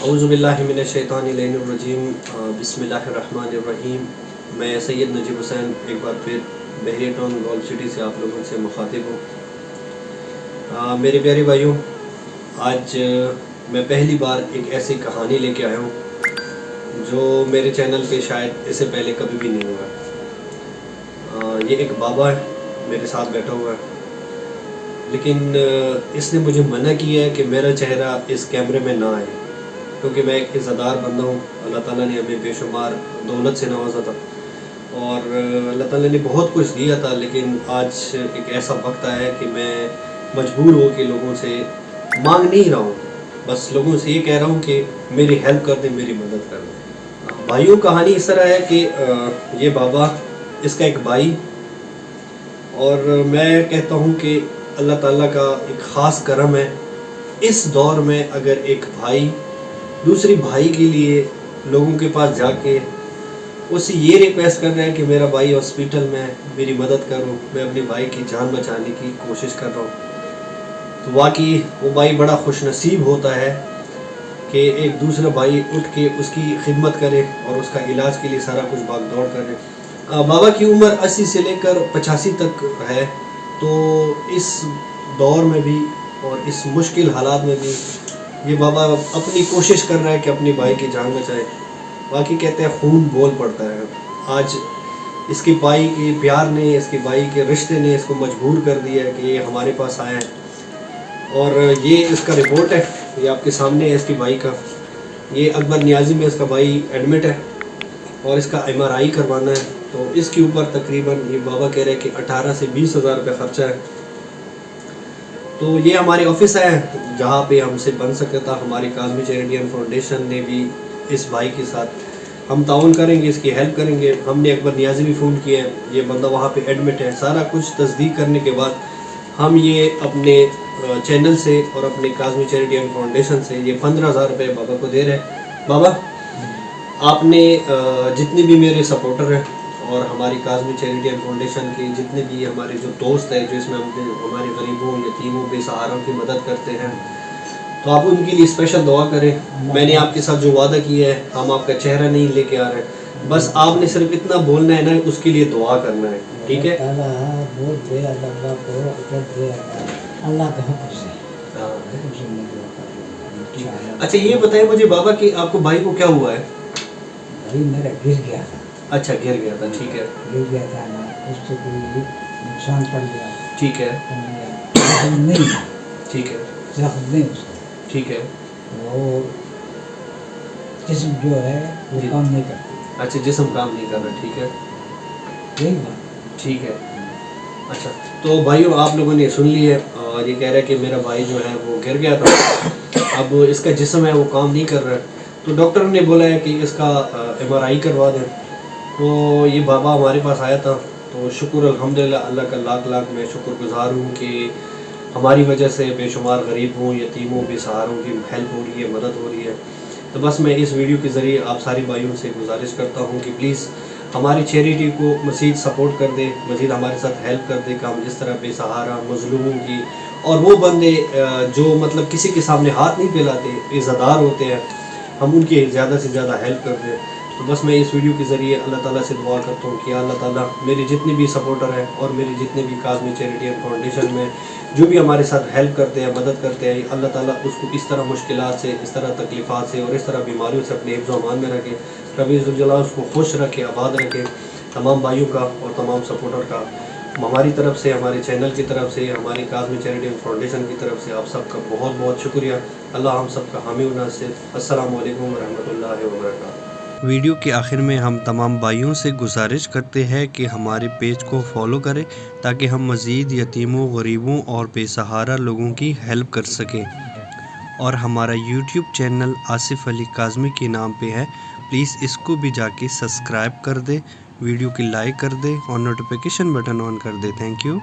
اعوذ باللہ من الشیطان الرجیم بسم اللہ الرحمن الرحیم۔ میں سید نجیب حسین ایک بار پھر بحیرہ ٹاؤن گولف سٹی سے آپ لوگوں سے مخاطب ہوں۔ میرے پیارے بھائیوں، آج میں پہلی بار ایک ایسی کہانی لے کے آیا ہوں جو میرے چینل پہ شاید اس سے پہلے کبھی بھی نہیں ہوا۔ یہ ایک بابا ہے، میرے ساتھ بیٹھا ہوا ہے، لیکن اس نے مجھے منع کیا ہے کہ میرا چہرہ اس کیمرے میں نہ آئے، کیونکہ میں ایک عزت دار بندہ ہوں۔ اللہ تعالیٰ نے ہمیں بے شمار دولت سے نوازا تھا اور اللہ تعالیٰ نے بہت کچھ دیا تھا، لیکن آج ایک ایسا وقت آیا ہے کہ میں مجبور ہو کے لوگوں سے مانگ نہیں رہا ہوں، بس لوگوں سے یہ کہہ رہا ہوں کہ میری ہیلپ کر دیں، میری مدد کر دیں۔ بھائیوں، کہانی اس طرح ہے کہ یہ بابا، اس کا ایک بھائی، اور میں کہتا ہوں کہ اللہ تعالیٰ کا ایک خاص کرم ہے اس دور میں، اگر ایک بھائی دوسری بھائی کے لیے لوگوں کے پاس جا کے اس سے یہ ریکویسٹ کر رہا ہے کہ میرا بھائی ہاسپیٹل میں، میری مدد کرو، میں اپنے بھائی کی جان بچانے کی کوشش کر رہا ہوں، تو واقعی وہ بھائی بڑا خوش نصیب ہوتا ہے کہ ایک دوسرا بھائی اٹھ کے اس کی خدمت کرے اور اس کا علاج کے لیے سارا کچھ بھاگ دوڑ کرے۔ بابا کی عمر 80 سے لے کر 85 تک ہے، تو اس دور میں بھی اور اس مشکل حالات میں بھی یہ بابا اپنی کوشش کر رہا ہے کہ اپنے بھائی کی جان بچائے۔ باقی کہتے ہیں خون بول پڑتا ہے۔ آج اس کے بھائی کے پیار نے، اس کے بھائی کے رشتے نے اس کو مجبور کر دیا ہے کہ یہ ہمارے پاس آیا ہے، اور یہ اس کا رپورٹ ہے، یہ آپ کے سامنے ہے اس کے بھائی کا۔ یہ اکبر نیازی میں اس کا بھائی ایڈمٹ ہے اور اس کا MRI کروانا ہے، تو اس کے اوپر تقریباً یہ بابا کہہ رہے ہیں کہ 18 سے 20 ہزار روپے خرچہ ہے۔ تو یہ ہمارے آفس ہے جہاں پہ ہم سے بن سکتا تھا۔ ہماری کاظمی چیریٹی اینڈ فاؤنڈیشن نے بھی اس بھائی کے ساتھ ہم تعاون کریں گے، اس کی ہیلپ کریں گے۔ ہم نے اکبر نیازی بھی فون کیا ہے، یہ بندہ وہاں پہ ایڈمٹ ہے۔ سارا کچھ تصدیق کرنے کے بعد ہم یہ اپنے چینل سے اور اپنے کاظمی چیریٹی اینڈ فاؤنڈیشن سے یہ 15,000 روپے بابا کو دے رہے ہیں۔ بابا، آپ نے جتنے بھی میرے سپورٹر ہیں اور ہماری کاظمی چیریٹی اینڈ فاؤنڈیشن کے جتنے بھی ہمارے جو دوست ہیں جو اس میں ہمارے غریبوں، یتیموں، بے سہاروں کی مدد کرتے ہیں، تو آپ ان کے لیے اسپیشل دعا کریں۔ میں نے آپ کے ساتھ جو وعدہ کیا ہے، ہم آپ کا چہرہ نہیں لے کے آ رہے ہیں، بس آپ نے صرف اتنا بولنا ہے نا، اس کے لیے دعا کرنا ہے، ٹھیک ہے؟ اچھا، یہ بتائیں مجھے بابا کہ آپ کو بھائی کو کیا ہوا ہے؟ بھائی میرا گر گیا تھا۔ اچھا، گر گیا تھا، ٹھیک ہے۔ گر گیا تھا نا، اس سے کوئی نقصان پڑ گیا، ٹھیک ہے، نہیں، ٹھیک ہے، زخم نہیں اس کا، ٹھیک ہے۔ وہ جسم جو ہے وہ کام نہیں کرتی۔ اچھا، جسم کام نہیں کر رہا، ٹھیک ہے، یہی بات، ٹھیک ہے۔ اچھا، تو بھائیو آپ لوگوں نے سن لی ہے، اور یہ کہہ رہا ہے کہ میرا بھائی جو ہے وہ گر گیا تھا، اب اس کا جسم ہے وہ کام نہیں کر رہا ہے، تو ڈاکٹر نے بولا ہے کہ اس کا MRI کروا دیں۔ تو یہ بابا ہمارے پاس آیا تھا، تو شکر الحمدللہ، اللہ کا لاکھ لاکھ میں شکر گزار ہوں کہ ہماری وجہ سے بے شمار غریبوں، یتیموں، بے سہاروں کی ہیلپ ہو رہی ہے، مدد ہو رہی ہے۔ تو بس میں اس ویڈیو کے ذریعے آپ ساری بھائیوں سے گزارش کرتا ہوں کہ پلیز ہماری چیریٹی کو مزید سپورٹ کر دے، مزید ہمارے ساتھ ہیلپ کر دے کہ ہم اس طرح بے سہارا مظلوموں کی، اور وہ بندے جو مطلب کسی کے سامنے ہاتھ نہیں پھیلاتے، عزت دار ہوتے ہیں، ہم ان کی زیادہ سے زیادہ ہیلپ کر دیں۔ تو بس میں اس ویڈیو کے ذریعے اللہ تعالیٰ سے دعا کرتا ہوں کہ اللہ تعالیٰ میرے جتنے بھی سپورٹر ہیں اور میرے جتنے بھی کاظمی چیریٹی اینڈ فاؤنڈیشن میں جو بھی ہمارے ساتھ ہیلپ کرتے ہیں، مدد کرتے ہیں، اللہ تعالیٰ اس کو اس طرح مشکلات سے، اس طرح تکلیفات سے اور اس طرح بیماریوں سے اپنے حفظ و امان میں رکھے۔ رب ذوالجلال اس کو خوش رکھے، آباد رکھے۔ تمام بھائیوں کا اور تمام سپورٹر کا ہماری طرف سے، ہمارے چینل کی طرف سے، ہماری کاظمی چیریٹی اینڈ فاؤنڈیشن کی طرف سے آپ سب کا بہت بہت شکریہ۔ اللہ ہم سب کا حامی و ناصر۔ السلام علیکم ورحمۃ اللہ وبرکاتہ۔ ویڈیو کے آخر میں ہم تمام بھائیوں سے گزارش کرتے ہیں کہ ہمارے پیج کو فالو کریں تاکہ ہم مزید یتیموں، غریبوں اور بے سہارا لوگوں کی ہیلپ کر سکیں، اور ہمارا YouTube چینل آصف علی کاظمی کے نام پہ ہے، پلیز اس کو بھی جا کے سبسکرائب کر دیں، ویڈیو کی لائک کر دیں اور نوٹیفیکیشن بٹن آن کر دیں۔ Thank you.